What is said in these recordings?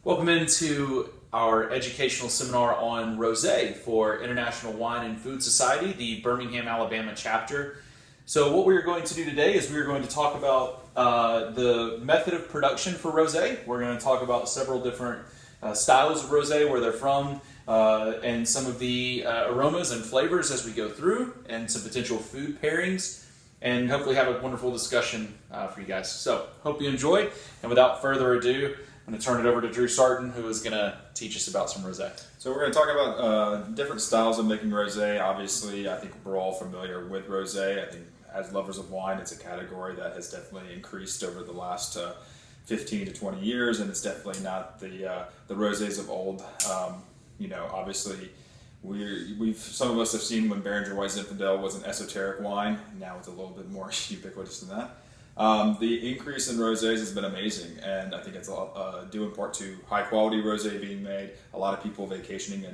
Welcome into our educational seminar on Rosé for International Wine and Food Society, the Birmingham, Alabama chapter. So what we're going to do today is we're going to talk about the method of production for Rosé. We're going to talk about several different styles of Rosé, where they're from, and some of the aromas and flavors as we go through, and some potential food pairings, and hopefully have a wonderful discussion for you guys. So hope you enjoy, and without further ado, I'm going to turn it over to Drew Sarton, who is going to teach us about some rosé. So we're going to talk about different styles of making rosé. Obviously, I think we're all familiar with rosé. I think as lovers of wine, it's a category that has definitely increased over the last 15 to 20 years, and it's definitely not the rosés of old. Obviously, some of us have seen when Beringer White Zinfandel was an esoteric wine. Now it's a little bit more ubiquitous than that. The increase in rosés has been amazing, and I think it's due in part to high quality rosé being made. A lot of people vacationing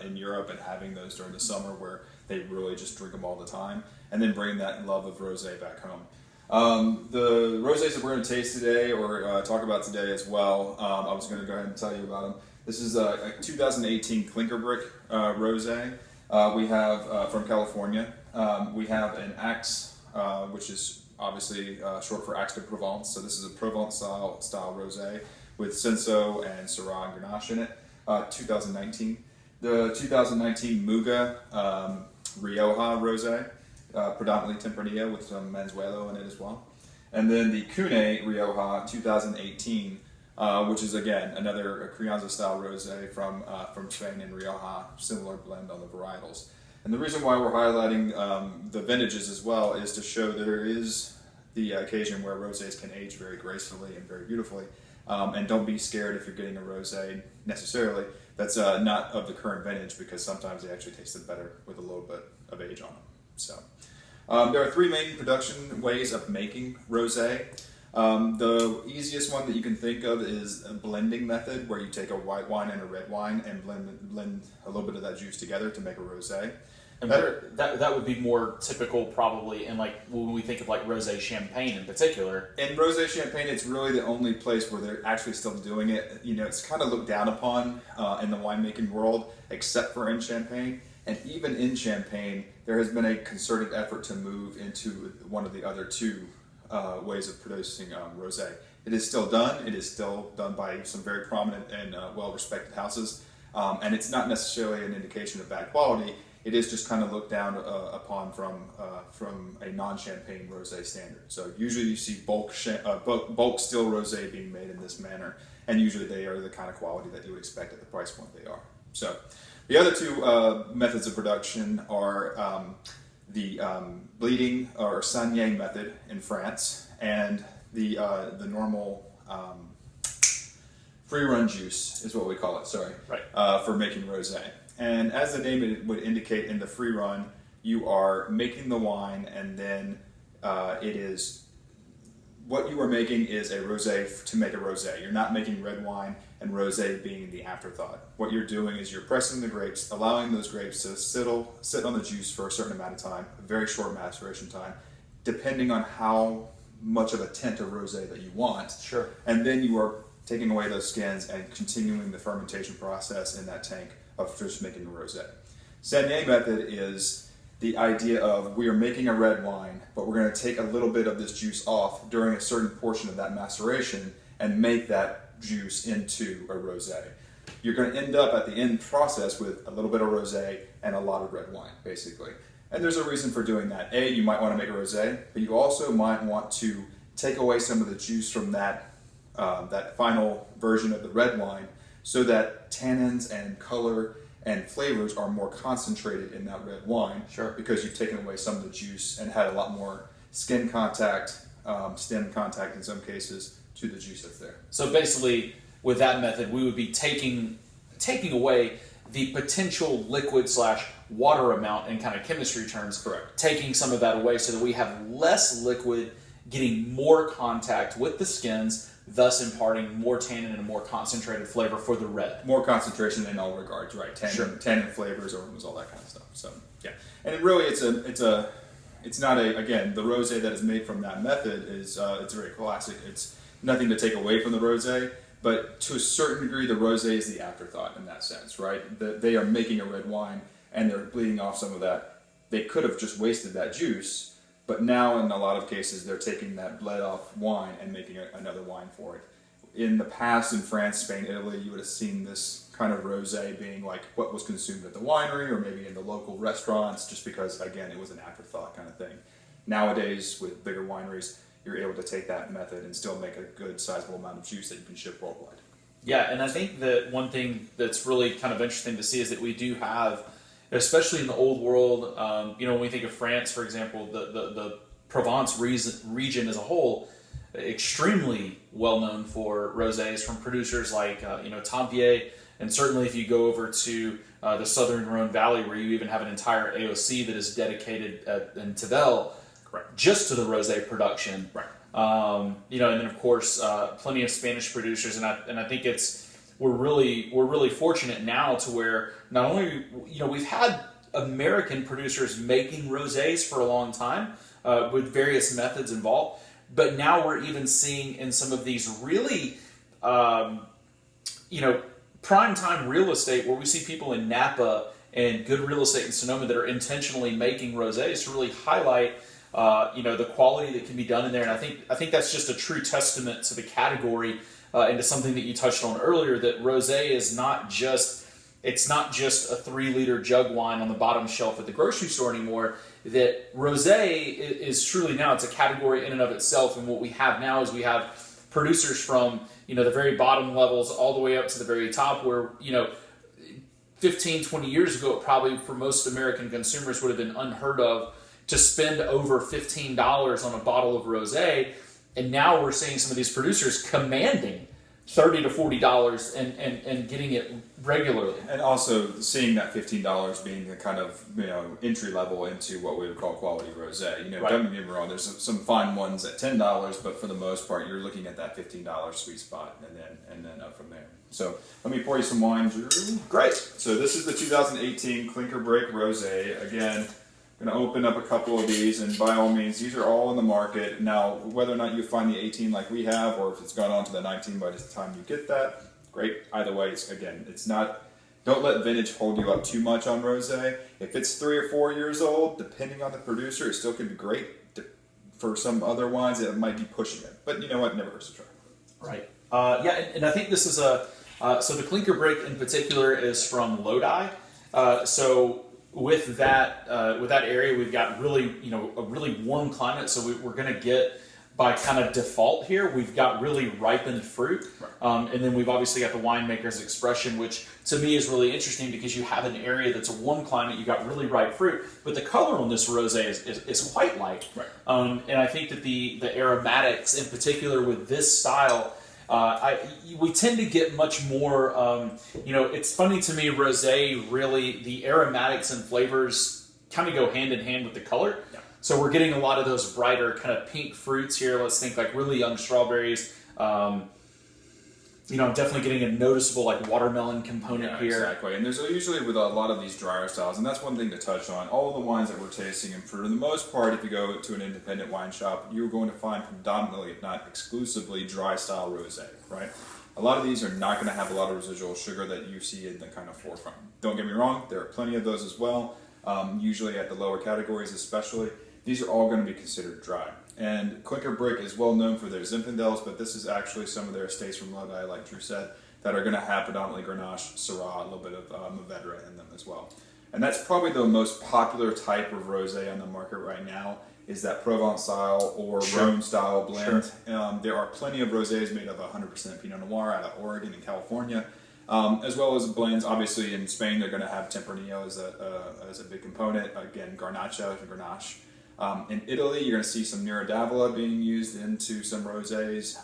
in Europe and having those during the summer where they really just drink them all the time, and then bring that love of rosé back home. The rosés that we're going to taste today, or talk about today as well, I was going to go ahead and tell you about them. This is a 2018 Clinker Brick rosé. We have from California. We have an Axe, which is obviously short for Axe de Provence. So this is a Provence style rosé with Cinsault and Syrah and Grenache in it. 2019. The 2019 Muga Rioja rosé, predominantly Tempranillo with some Manzuelo in it as well. And then the Cune Rioja 2018, which is again another Crianza style rosé from Spain and Rioja, similar blend on the varietals. And the reason why we're highlighting the vintages as well is to show there is the occasion where rosés can age very gracefully and very beautifully. And don't be scared if you're getting a rosé necessarily that's not of the current vintage, because sometimes they actually taste better with a little bit of age on them. So there are three main production ways of making rosé. The easiest one that you can think of is a blending method, where you take a white wine and a red wine and blend a little bit of that juice together to make a rosé. And that would be more typical probably in, like, when we think of like rosé champagne in particular. In rosé champagne, it's really the only place where they're actually still doing it. You know, it's kind of looked down upon in the winemaking world, except for in Champagne. And even in Champagne, there has been a concerted effort to move into one of the other two ways of producing rosé. It is still done. It is still done by some very prominent and well-respected houses. And it's not necessarily an indication of bad quality. It is just kind of looked down upon from a non-champagne rosé standard. So usually you see bulk still rosé being made in this manner, and usually they are the kind of quality that you would expect at the price point they are. So the other two methods of production are the bleeding or saignée method in France, and the normal free run juice is what we call it. Sorry, right. For making rosé. And as the name would indicate, in the free run, you are making the wine, and then what you are making is a rosé to make a rosé. You're not making red wine and rosé being the afterthought. What you're doing is you're pressing the grapes, allowing those grapes to sit on the juice for a certain amount of time, a very short maceration time, depending on how much of a tint of rosé that you want. Sure. And then you are taking away those skins and continuing the fermentation process in that tank of just making a rosé. Saignée method is the idea of, we are making a red wine, but we're going to take a little bit of this juice off during a certain portion of that maceration and make that juice into a rosé. You're going to end up at the end process with a little bit of rosé and a lot of red wine, basically. And there's a reason for doing that. A, you might want to make a rosé, but you also might want to take away some of the juice from that final version of the red wine, so that tannins and color and flavors are more concentrated in that red wine. Sure. Because you've taken away some of the juice and had a lot more skin contact, stem contact in some cases, to the juice that's there. So basically, with that method, we would be taking away the potential liquid/water amount in kind of chemistry terms. Correct. Taking some of that away so that we have less liquid, getting more contact with the skins, thus imparting more tannin and a more concentrated flavor for the red. More concentration in all regards, right? Tannin flavors, aromas, all that kind of stuff. So yeah, and really, it's not again, the rosé that is made from that method is it's very classic. It's nothing to take away from the rosé, But to a certain degree, the rosé is the afterthought in that sense, right? They are making a red wine and they're bleeding off some of that. They could have just wasted that juice, but now in a lot of cases, they're taking that bled off wine and making another wine for it. In the past, in France, Spain, Italy, you would have seen this kind of rosé being like what was consumed at the winery or maybe in the local restaurants, just because, again, it was an afterthought kind of thing. Nowadays, with bigger wineries, you're able to take that method and still make a good sizable amount of juice that you can ship worldwide. Yeah, and I think that one thing that's really kind of interesting to see is that we do have, especially in the old world, when we think of France, for example, the Provence region as a whole, extremely well known for rosés from producers like Tempier, and certainly if you go over to the southern Rhone Valley, where you even have an entire AOC that is dedicated in Tavel just to the rosé production. Right. And then of course plenty of Spanish producers, and I think we're really fortunate now to where not only we've had American producers making rosés for a long time with various methods involved, but now we're even seeing in some of these really prime time real estate where we see people in Napa and good real estate in Sonoma that are intentionally making rosés to really highlight the quality that can be done in there. And I think that's just a true testament to the category and to something that you touched on earlier, that rosé is not just a 3-liter jug wine on the bottom shelf at the grocery store anymore. That rosé is truly now, it's a category in and of itself. And what we have now is we have producers from the very bottom levels all the way up to the very top, where 15, 20 years ago, it probably for most American consumers would have been unheard of to spend over $15 on a bottle of rosé, and now we're seeing some of these producers commanding $30 to $40 and getting it regularly. And also seeing that $15 being the kind of entry level into what we would call quality rosé. Right. Don't get me wrong. There's some fine ones at $10, but for the most part, you're looking at that $15 sweet spot, and then up from there. So let me pour you some wine, Drew. Great. So this is the 2018 Clinker Break Rosé. Again, I'm going to open up a couple of these, and by all means, these are all in the market. Now, whether or not you find the 18 like we have, or if it's gone on to the 19 by the time you get that, great. Either way, it's not, don't let vintage hold you up too much on rosé. If it's 3 or 4 years old, depending on the producer, it still could be great. For some other wines, it might be pushing it. But you know what? Never hurts to try. Right. And I think this is so the Clinker Break in particular is from Lodi. So with that area, we've got really a really warm climate. So we're going to get, by kind of default here, we've got really ripened fruit, and then we've obviously got the winemaker's expression, which to me is really interesting because you have an area that's a warm climate, you got really ripe fruit, but the color on this rosé is quite light. Right. And I think that the aromatics, in particular with this style, we tend to get much more. It's funny to me, rosé really, the aromatics and flavors kind of go hand in hand with the color. Yeah. So we're getting a lot of those brighter kind of pink fruits here. Let's think like really young strawberries. I'm definitely getting a noticeable like watermelon component here. Exactly. And there's usually with a lot of these drier styles, and that's one thing to touch on. All the wines that we're tasting, and for the most part, if you go to an independent wine shop, you're going to find predominantly, if not exclusively, dry style rosé, right? A lot of these are not going to have a lot of residual sugar that you see in the kind of forefront. Don't get me wrong, there are plenty of those as well, usually at the lower categories especially. These are all going to be considered dry. And Clinker Brick is well known for their Zinfandels, but this is actually some of their estates from Lodi, like Drew said, that are going to have predominantly Grenache, Syrah, a little bit of Mourvedre in them as well. And that's probably the most popular type of rosé on the market right now, is that Provence style or Rhone style blend. Sure. There are plenty of rosés made of 100% Pinot Noir out of Oregon and California, as well as blends. Obviously, in Spain, they're going to have Tempranillo as a big component. Again, Garnacha and Grenache. In Italy, you're going to see some Nero d'Avola being used into some rosés,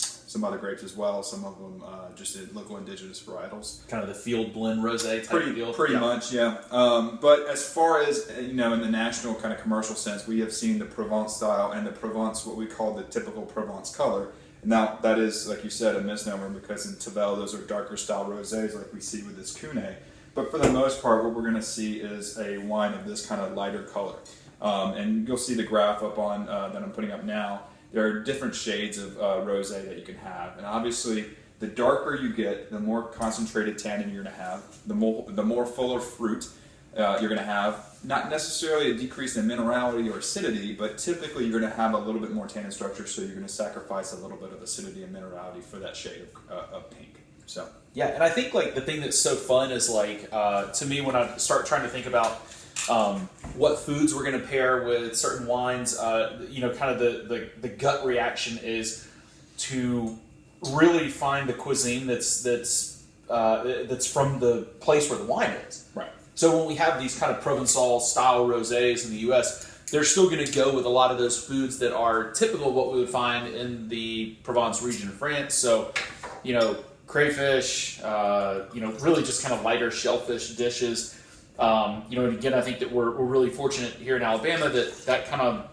some other grapes as well. Some of them just in local indigenous varietals. Kind of the field blend rosé type deal. Pretty much, yeah. But as far as in the national kind of commercial sense, we have seen the Provence style and the Provence, what we call the typical Provence color. Now that is, like you said, a misnomer because in Tavel those are darker style rosés like we see with this Cuné. But for the most part, what we're going to see is a wine of this kind of lighter color. And you'll see the graph up on that I'm putting up now. There are different shades of rosé that you can have, and obviously the darker you get, the more concentrated tannin you're going to have, the more fuller fruit you're going to have. Not necessarily a decrease in minerality or acidity, but typically you're going to have a little bit more tannin structure, so you're going to sacrifice a little bit of acidity and minerality for that shade of pink. So yeah, and I think like the thing that's so fun is like to me when I start trying to think about what foods we're going to pair with certain wines, kind of the gut reaction is to really find the cuisine that's from the place where the wine is. right. So when we have these kind of Provençal style rosés in the U.S., they're still going to go with a lot of those foods that are typical of what we would find in the Provence region of France. So, crayfish, really just kind of lighter shellfish dishes. And again, I think that we're really fortunate here in Alabama that kind of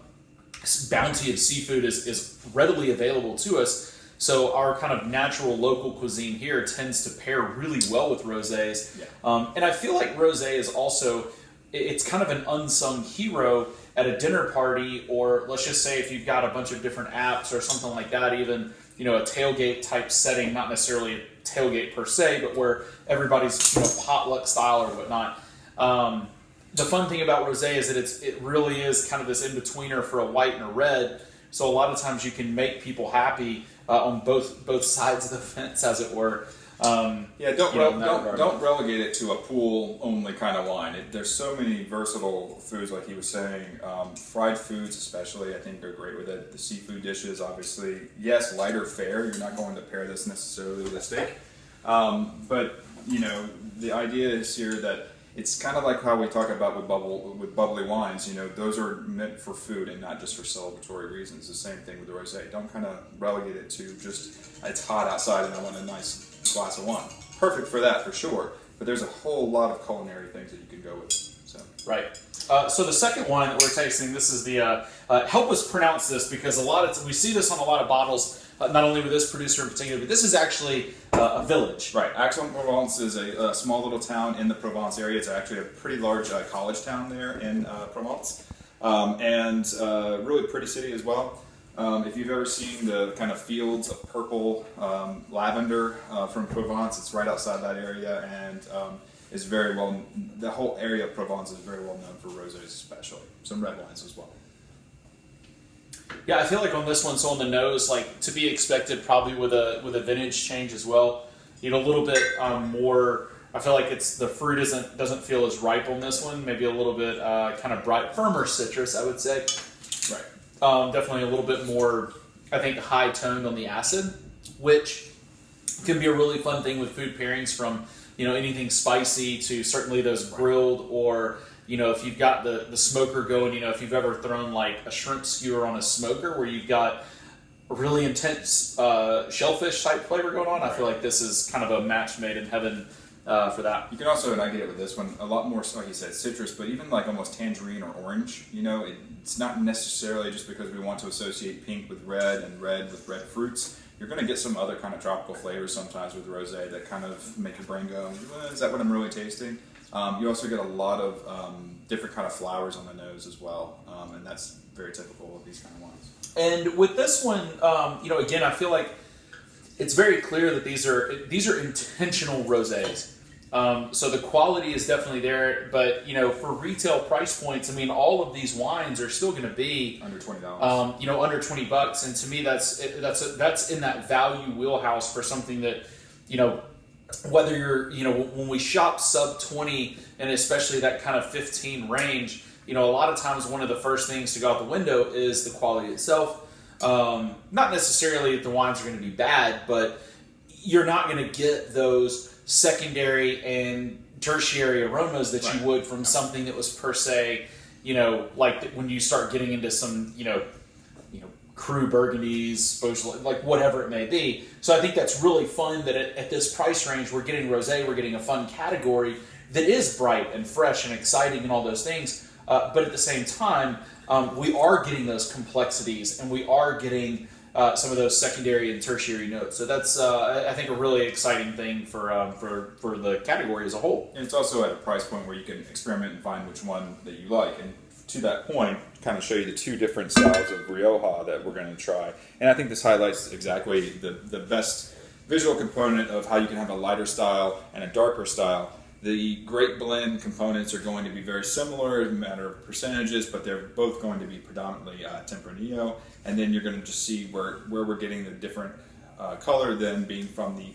bounty of seafood is readily available to us. So our kind of natural local cuisine here tends to pair really well with rosés. Yeah. And I feel like rosé is also, it's kind of an unsung hero at a dinner party, or let's just say if you've got a bunch of different apps or something like that, even, a tailgate type setting, not necessarily a tailgate per se, but where everybody's, potluck style or whatnot. The fun thing about rosé is that it really is kind of this in-betweener for a white and a red. So a lot of times you can make people happy on both sides of the fence, as it were. Don't relegate it to a pool only kind of wine. There's so many versatile foods, like he was saying. Fried foods, especially, I think are great with it. The seafood dishes, obviously, yes, lighter fare. You're not going to pair this necessarily with a steak, but the idea is here that it's kind of like how we talk about with bubbly wines. Those are meant for food and not just for celebratory reasons. The same thing with the rosé. Don't kind of relegate it to just it's hot outside and I want a nice glass of wine. Perfect for that for sure. But there's a whole lot of culinary things that you can go with. So right. So the second wine that we're tasting, this is the help us pronounce this, because we see this on a lot of bottles. Not only with this producer in particular, but this is actually a village. Right. Aix-en-Provence is a small little town in the Provence area. It's actually a pretty large college town there in Provence, and really pretty city as well. If you've ever seen the kind of fields of purple lavender from Provence, it's right outside that area, and is very well. The whole area of Provence is very well known for rosés, especially some red wines as well. Yeah, I feel like on this one, so on the nose, like to be expected, probably with a vintage change as well. A little bit more. I feel like the fruit doesn't feel as ripe on this one. Maybe a little bit kind of bright, firmer citrus, I would say. Right. Definitely a little bit more, I think, high toned on the acid, which can be a really fun thing with food pairings, from anything spicy to certainly those grilled, or if you've got the smoker going, if you've ever thrown like a shrimp skewer on a smoker where you've got a really intense shellfish type flavor going on, I feel like this is kind of a match made in heaven for that. You can also, and I get it with this one, a lot more, like you said, citrus, but even like almost tangerine or orange. It's not necessarily just because we want to associate pink with red and red with red fruits. You're going to get some other kind of tropical flavors sometimes with rosé that kind of make your brain go, is that what I'm really tasting? You also get a lot of different kind of flowers on the nose as well, and that's very typical of these kind of wines. And with this one, again, I feel like it's very clear that these are intentional rosés. So the quality is definitely there, but for retail price points, I mean, all of these wines are still going to be under $20. Under $20, and to me, that's in that value wheelhouse for something that whether you're, when we shop sub 20 and especially that kind of 15 range, a lot of times one of the first things to go out the window is the quality itself. Not necessarily that the wines are going to be bad, but you're not going to get those secondary and tertiary aromas that you would from something that was per se, like when you start getting into some, cru burgundies, like whatever it may be. So I think that's really fun that at this price range, we're getting rosé, we're getting a fun category that is bright and fresh and exciting and all those things. But at the same time, we are getting those complexities, and we are getting some of those secondary and tertiary notes. So that's, I think, a really exciting thing for the category as a whole. And it's also at a price point where you can experiment and find which one that you like. And to that point, kind of show you the two different styles of Rioja that we're going to try. And I think this highlights exactly the best visual component of how you can have a lighter style and a darker style. The Great Blend components are going to be very similar in a matter of percentages, but they're both going to be predominantly Tempranillo. And then you're going to just see where we're getting the different color then being from the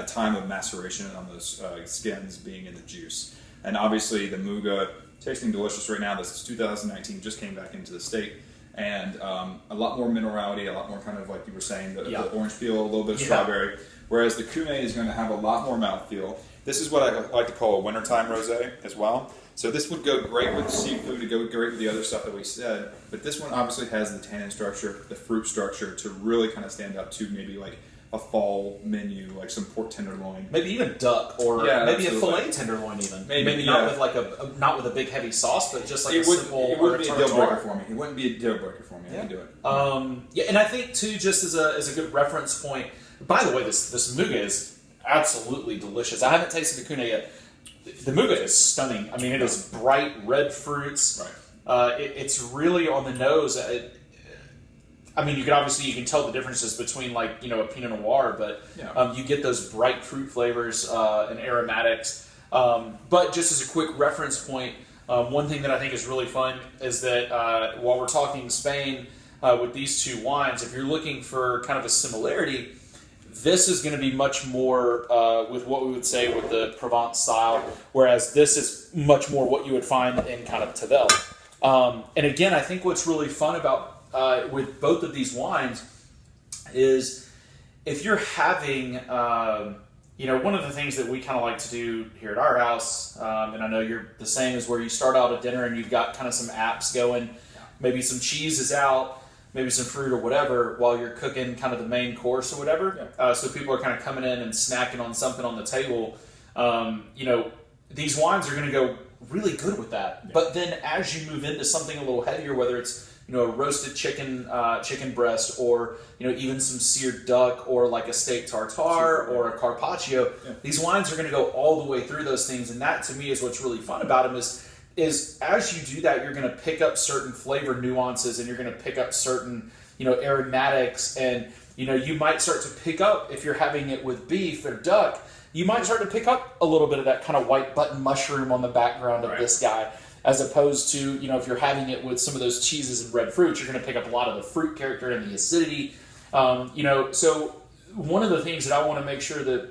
time of maceration on those skins being in the juice. And obviously the Muga, tasting delicious right now. This is 2019, just came back into the state. And a lot more minerality, a lot more kind of like you were saying, the orange peel, a little bit of strawberry. Whereas the Kune is going to have a lot more mouthfeel. This is what I like to call a wintertime rosé as well. So this would go great with seafood, it would go great with the other stuff that we said. But this one obviously has the tannin structure, the fruit structure to really kind of stand up to maybe like a fall menu, like some pork tenderloin, maybe even duck, or maybe a filet tenderloin even. Maybe not with like not with a big heavy sauce, but just like a simple. It wouldn't be a deal breaker for me. It wouldn't be a deal breaker for me. I can do it. And I think too, just as a good reference point. By the way, this Muga is absolutely delicious. I haven't tasted the Kune yet. The Muga is stunning. I mean, it is bright red fruits. Right. It's really on the nose. I mean, you can tell the differences between like a Pinot Noir, but you get those bright fruit flavors and aromatics. But just as a quick reference point, one thing that I think is really fun is that while we're talking Spain with these two wines, if you're looking for kind of a similarity, this is going to be much more with what we would say with the Provence style, whereas this is much more what you would find in kind of Tavel. And again, I think what's really fun about with both of these wines is if you're having, one of the things that we kind of like to do here at our house, and I know you're the same, is where you start out a dinner and you've got kind of some apps going, maybe some cheese is out, maybe some fruit or whatever, while you're cooking kind of the main course or whatever. So people are kind of coming in and snacking on something on the table. These wines are going to go really good with that. Yeah. But then as you move into something a little heavier, whether it's a roasted chicken breast, or even some seared duck, or like a steak tartare or a carpaccio, these wines are going to go all the way through those things. And that to me is what's really fun about them is as you do that, you're going to pick up certain flavor nuances, and you're going to pick up certain, aromatics, and, you might start to pick up, if you're having it with beef or duck, you might start to pick up a little bit of that kind of white button mushroom on the background of this guy, as opposed to, if you're having it with some of those cheeses and red fruits, you're going to pick up a lot of the fruit character and the acidity. So one of the things that I want to make sure that,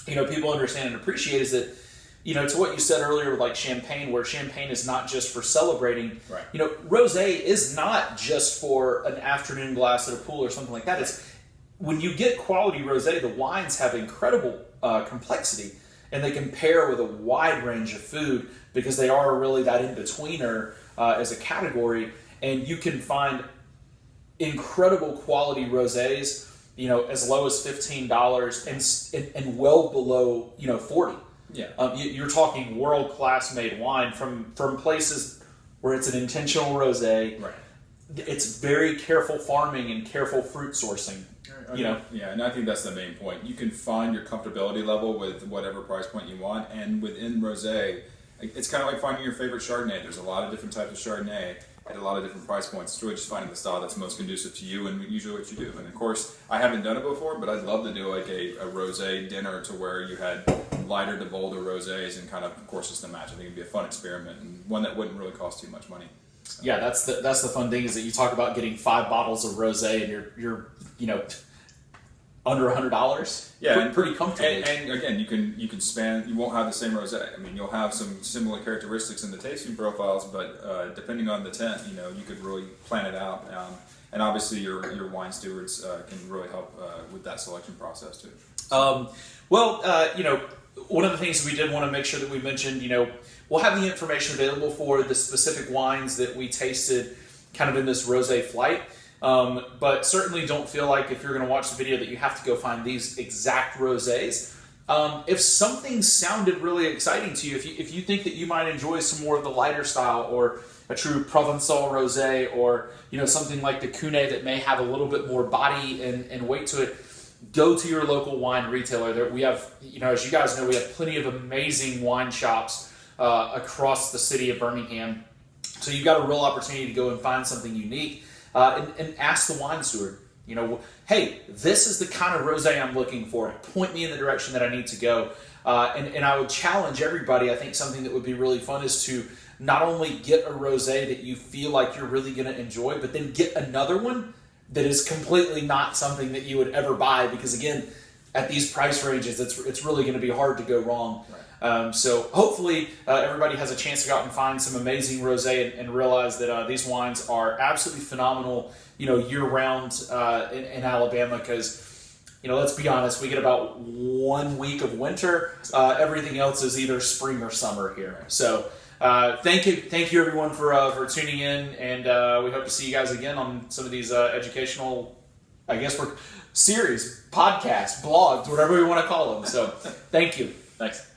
people understand and appreciate is that, to what you said earlier with like champagne, where champagne is not just for celebrating. Right. Rosé is not just for an afternoon glass at a pool or something like that. It's when you get quality rosé, the wines have incredible complexity, and they can pair with a wide range of food because they are really that in-betweener as a category, and you can find incredible quality rosés, as low as $15 and well below, $40. Yeah. You're talking world-class made wine from places where it's an intentional rosé. Right. It's very careful farming and careful fruit sourcing. Yeah, and I think that's the main point. You can find your comfortability level with whatever price point you want, and within rosé, it's kind of like finding your favorite Chardonnay. There's a lot of different types of Chardonnay at a lot of different price points. It's really just finding the style that's most conducive to you and usually what you do. And of course, I haven't done it before, but I'd love to do like a rosé dinner to where you had lighter to bolder rosés and kind of courses to match. I think it'd be a fun experiment and one that wouldn't really cost too much money. So. Yeah, that's the fun thing, is that you talk about getting 5 bottles of rosé and you're under $100. Yeah, pretty comfortably. And again, you can span. You won't have the same rosé. I mean, you'll have some similar characteristics in the tasting profiles, but depending on the tent, you could really plan it out. And obviously, your wine stewards can really help with that selection process too. One of the things we did want to make sure that we mentioned, we'll have the information available for the specific wines that we tasted kind of in this rosé flight. But certainly don't feel like if you're going to watch the video that you have to go find these exact rosés. If something sounded really exciting to you, if you think that you might enjoy some more of the lighter style, or a true Provençal rosé, or something like the Kune that may have a little bit more body and weight to it, go to your local wine retailer. We have, as you guys know, we have plenty of amazing wine shops across the city of Birmingham. So you've got a real opportunity to go and find something unique. And ask the wine steward. hey, this is the kind of rosé I'm looking for. Point me in the direction that I need to go. And I would challenge everybody. I think something that would be really fun is to not only get a rosé that you feel like you're really going to enjoy, but then get another one that is completely not something that you would ever buy, because again, at these price ranges, it's really going to be hard to go wrong. Right. So hopefully everybody has a chance to go out and find some amazing rosé and realize that these wines are absolutely phenomenal, year-round in Alabama, because, let's be honest, we get about 1 week of winter. Everything else is either spring or summer here. So thank you everyone for tuning in, and we hope to see you guys again on some of these educational, I guess, series, podcasts, blogs, whatever we want to call them. So thank you. Thanks.